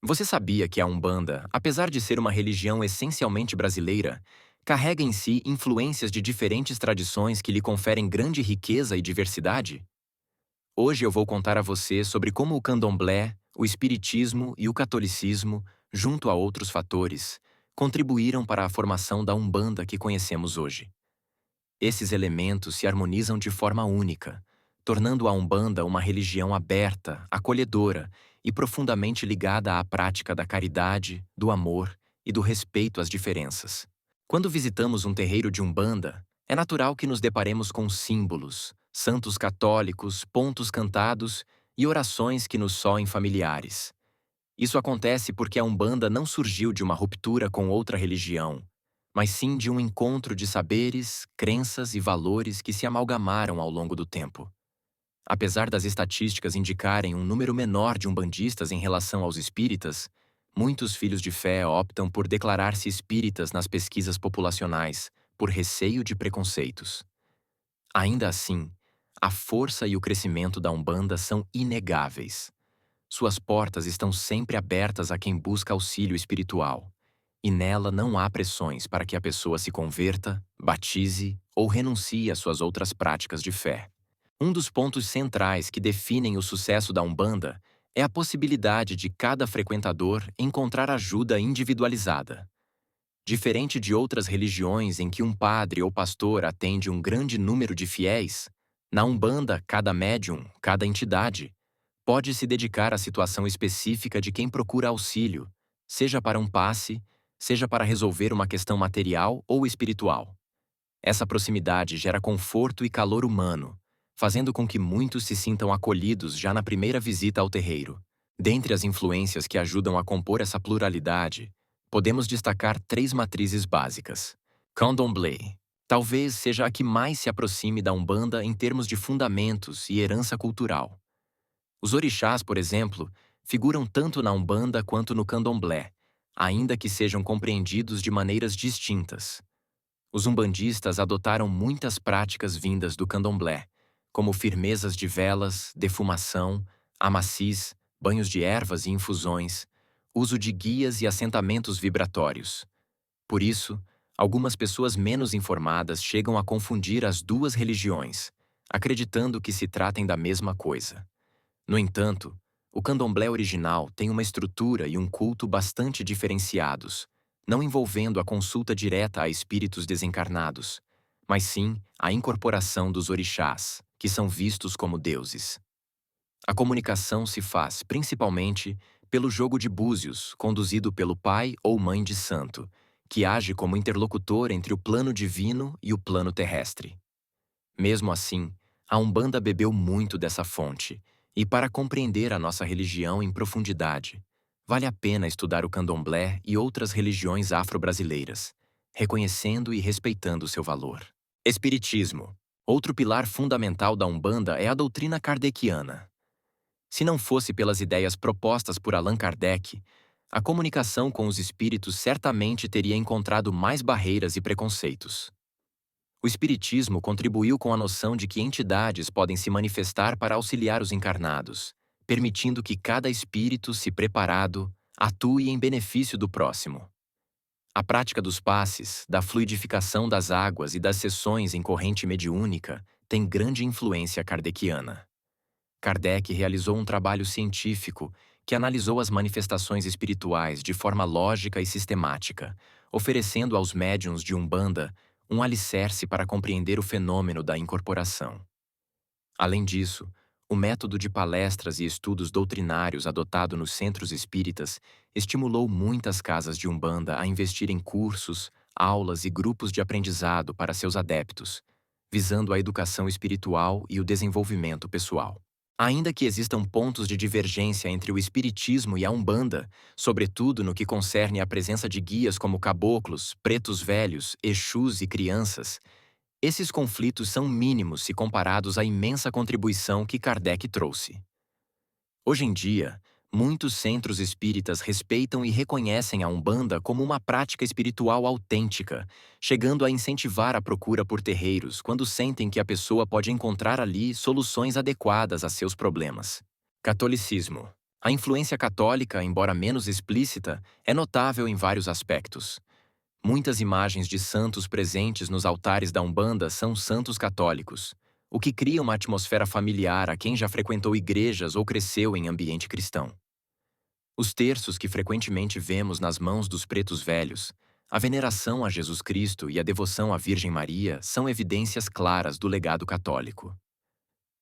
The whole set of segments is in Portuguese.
Você sabia que a Umbanda, apesar de ser uma religião essencialmente brasileira, carrega em si influências de diferentes tradições que lhe conferem grande riqueza e diversidade? Hoje eu vou contar a você sobre como o candomblé, o espiritismo e o catolicismo, junto a outros fatores, contribuíram para a formação da Umbanda que conhecemos hoje. Esses elementos se harmonizam de forma única, tornando a Umbanda uma religião aberta, acolhedora e profundamente ligada à prática da caridade, do amor e do respeito às diferenças. Quando visitamos um terreiro de Umbanda, é natural que nos deparemos com símbolos, santos católicos, pontos cantados e orações que nos soem familiares. Isso acontece porque a Umbanda não surgiu de uma ruptura com outra religião, mas sim de um encontro de saberes, crenças e valores que se amalgamaram ao longo do tempo. Apesar das estatísticas indicarem um número menor de umbandistas em relação aos espíritas, muitos filhos de fé optam por declarar-se espíritas nas pesquisas populacionais, por receio de preconceitos. Ainda assim, a força e o crescimento da Umbanda são inegáveis. Suas portas estão sempre abertas a quem busca auxílio espiritual, e nela não há pressões para que a pessoa se converta, batize ou renuncie às suas outras práticas de fé. Um dos pontos centrais que definem o sucesso da Umbanda é a possibilidade de cada frequentador encontrar ajuda individualizada. Diferente de outras religiões em que um padre ou pastor atende um grande número de fiéis, na Umbanda, cada médium, cada entidade, pode se dedicar à situação específica de quem procura auxílio, seja para um passe, seja para resolver uma questão material ou espiritual. Essa proximidade gera conforto e calor humano, fazendo com que muitos se sintam acolhidos já na primeira visita ao terreiro. Dentre as influências que ajudam a compor essa pluralidade, podemos destacar três matrizes básicas. Candomblé talvez seja a que mais se aproxime da Umbanda em termos de fundamentos e herança cultural. Os orixás, por exemplo, figuram tanto na Umbanda quanto no Candomblé, ainda que sejam compreendidos de maneiras distintas. Os umbandistas adotaram muitas práticas vindas do candomblé, como firmezas de velas, defumação, amacis, banhos de ervas e infusões, uso de guias e assentamentos vibratórios. Por isso, algumas pessoas menos informadas chegam a confundir as duas religiões, acreditando que se tratem da mesma coisa. No entanto, o candomblé original tem uma estrutura e um culto bastante diferenciados, não envolvendo a consulta direta a espíritos desencarnados, mas sim a incorporação dos orixás, que são vistos como deuses. A comunicação se faz, principalmente, pelo jogo de búzios, conduzido pelo pai ou mãe de santo, que age como interlocutor entre o plano divino e o plano terrestre. Mesmo assim, a Umbanda bebeu muito dessa fonte, e para compreender a nossa religião em profundidade, vale a pena estudar o candomblé e outras religiões afro-brasileiras, reconhecendo e respeitando seu valor. Espiritismo. Outro pilar fundamental da Umbanda é a doutrina kardeciana. Se não fosse pelas ideias propostas por Allan Kardec, a comunicação com os espíritos certamente teria encontrado mais barreiras e preconceitos. O Espiritismo contribuiu com a noção de que entidades podem se manifestar para auxiliar os encarnados, permitindo que cada espírito, se preparado, atue em benefício do próximo. A prática dos passes, da fluidificação das águas e das sessões em corrente mediúnica tem grande influência kardeciana. Kardec realizou um trabalho científico que analisou as manifestações espirituais de forma lógica e sistemática, oferecendo aos médiuns de Umbanda um alicerce para compreender o fenômeno da incorporação. Além disso, o método de palestras e estudos doutrinários adotado nos centros espíritas estimulou muitas casas de Umbanda a investir em cursos, aulas e grupos de aprendizado para seus adeptos, visando a educação espiritual e o desenvolvimento pessoal. Ainda que existam pontos de divergência entre o espiritismo e a Umbanda, sobretudo no que concerne à presença de guias como caboclos, pretos velhos, exus e crianças, esses conflitos são mínimos se comparados à imensa contribuição que Kardec trouxe. Hoje em dia, muitos centros espíritas respeitam e reconhecem a Umbanda como uma prática espiritual autêntica, chegando a incentivar a procura por terreiros quando sentem que a pessoa pode encontrar ali soluções adequadas a seus problemas. Catolicismo. A influência católica, embora menos explícita, é notável em vários aspectos. Muitas imagens de santos presentes nos altares da Umbanda são santos católicos, o que cria uma atmosfera familiar a quem já frequentou igrejas ou cresceu em ambiente cristão. Os terços que frequentemente vemos nas mãos dos pretos velhos, a veneração a Jesus Cristo e a devoção à Virgem Maria são evidências claras do legado católico.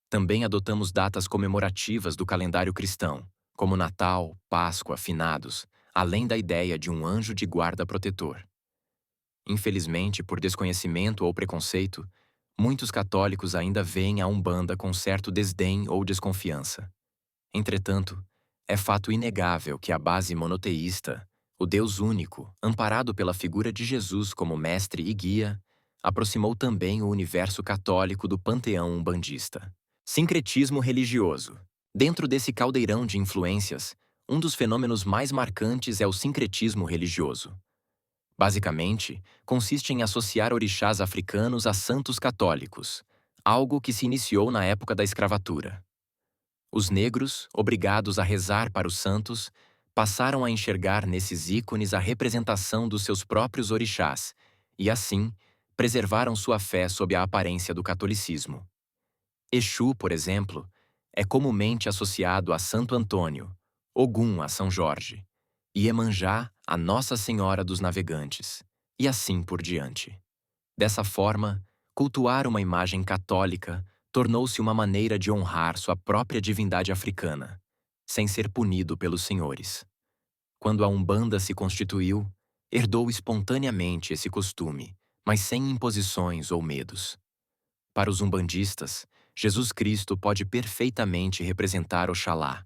Também adotamos datas comemorativas do calendário cristão, como Natal, Páscoa, Finados, além da ideia de um anjo de guarda protetor. Infelizmente, por desconhecimento ou preconceito, muitos católicos ainda veem a Umbanda com certo desdém ou desconfiança. Entretanto, é fato inegável que a base monoteísta, o Deus único, amparado pela figura de Jesus como mestre e guia, aproximou também o universo católico do panteão umbandista. Sincretismo religioso. Dentro desse caldeirão de influências, um dos fenômenos mais marcantes é o sincretismo religioso. Basicamente, consiste em associar orixás africanos a santos católicos, algo que se iniciou na época da escravatura. Os negros, obrigados a rezar para os santos, passaram a enxergar nesses ícones a representação dos seus próprios orixás e, assim, preservaram sua fé sob a aparência do catolicismo. Exu, por exemplo, é comumente associado a Santo Antônio, Ogum a São Jorge, Iemanjá a Nossa Senhora dos Navegantes, e assim por diante. Dessa forma, cultuar uma imagem católica tornou-se uma maneira de honrar sua própria divindade africana, sem ser punido pelos senhores. Quando a Umbanda se constituiu, herdou espontaneamente esse costume, mas sem imposições ou medos. Para os umbandistas, Jesus Cristo pode perfeitamente representar Oxalá,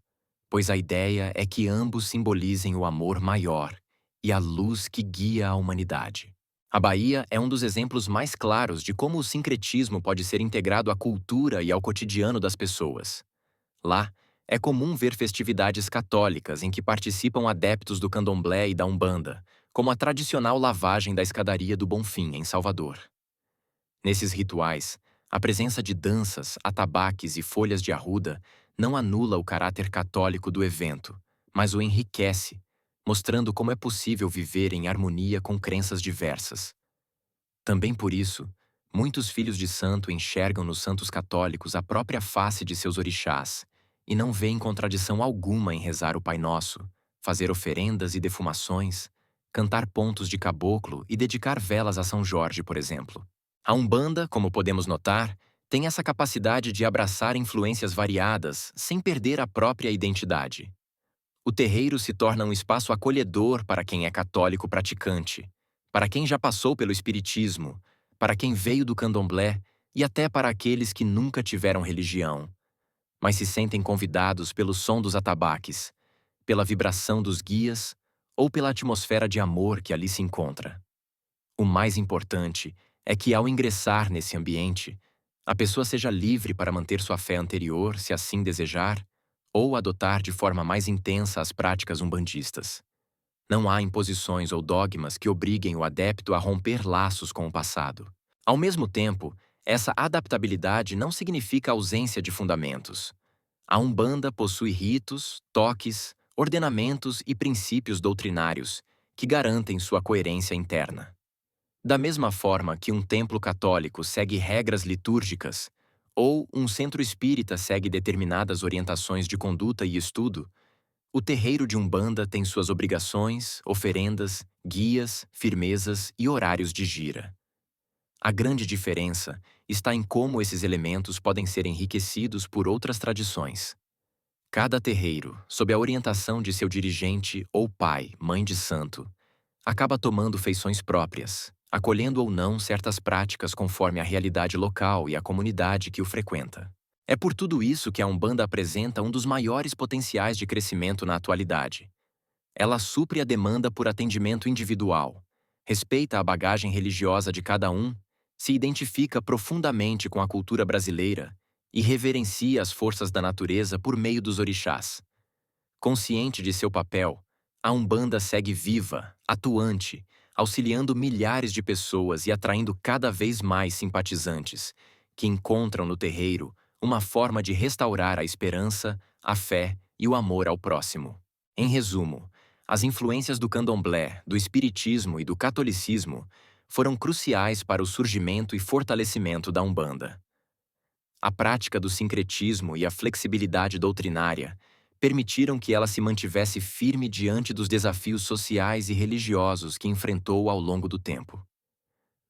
pois a ideia é que ambos simbolizem o amor maior e a luz que guia a humanidade. A Bahia é um dos exemplos mais claros de como o sincretismo pode ser integrado à cultura e ao cotidiano das pessoas. Lá, é comum ver festividades católicas em que participam adeptos do candomblé e da Umbanda, como a tradicional lavagem da escadaria do Bonfim, em Salvador. Nesses rituais, a presença de danças, atabaques e folhas de arruda não anula o caráter católico do evento, mas o enriquece, mostrando como é possível viver em harmonia com crenças diversas. Também por isso, muitos filhos de santo enxergam nos santos católicos a própria face de seus orixás e não veem contradição alguma em rezar o Pai Nosso, fazer oferendas e defumações, cantar pontos de caboclo e dedicar velas a São Jorge, por exemplo. A Umbanda, como podemos notar, tem essa capacidade de abraçar influências variadas sem perder a própria identidade. O terreiro se torna um espaço acolhedor para quem é católico praticante, para quem já passou pelo espiritismo, para quem veio do candomblé e até para aqueles que nunca tiveram religião, mas se sentem convidados pelo som dos atabaques, pela vibração dos guias ou pela atmosfera de amor que ali se encontra. O mais importante é que, ao ingressar nesse ambiente, a pessoa seja livre para manter sua fé anterior, se assim desejar, ou adotar de forma mais intensa as práticas umbandistas. Não há imposições ou dogmas que obriguem o adepto a romper laços com o passado. Ao mesmo tempo, essa adaptabilidade não significa ausência de fundamentos. A Umbanda possui ritos, toques, ordenamentos e princípios doutrinários que garantem sua coerência interna. Da mesma forma que um templo católico segue regras litúrgicas, ou um centro espírita segue determinadas orientações de conduta e estudo, o terreiro de Umbanda tem suas obrigações, oferendas, guias, firmezas e horários de gira. A grande diferença está em como esses elementos podem ser enriquecidos por outras tradições. Cada terreiro, sob a orientação de seu dirigente ou pai, mãe de santo, acaba tomando feições próprias, acolhendo ou não certas práticas conforme a realidade local e a comunidade que o frequenta. É por tudo isso que a Umbanda apresenta um dos maiores potenciais de crescimento na atualidade. Ela supre a demanda por atendimento individual, respeita a bagagem religiosa de cada um, se identifica profundamente com a cultura brasileira e reverencia as forças da natureza por meio dos orixás. Consciente de seu papel, a Umbanda segue viva, atuante, auxiliando milhares de pessoas e atraindo cada vez mais simpatizantes, que encontram no terreiro uma forma de restaurar a esperança, a fé e o amor ao próximo. Em resumo, as influências do candomblé, do espiritismo e do catolicismo foram cruciais para o surgimento e fortalecimento da Umbanda. A prática do sincretismo e a flexibilidade doutrinária permitiram que ela se mantivesse firme diante dos desafios sociais e religiosos que enfrentou ao longo do tempo.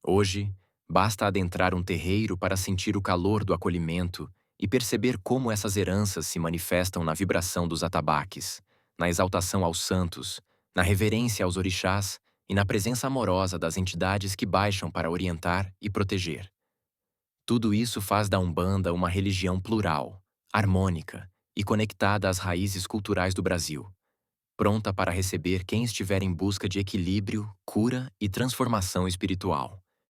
Hoje, basta adentrar um terreiro para sentir o calor do acolhimento e perceber como essas heranças se manifestam na vibração dos atabaques, na exaltação aos santos, na reverência aos orixás e na presença amorosa das entidades que baixam para orientar e proteger. Tudo isso faz da Umbanda uma religião plural, harmônica e conectada às raízes culturais do Brasil, pronta para receber quem estiver em busca de equilíbrio, cura e transformação espiritual.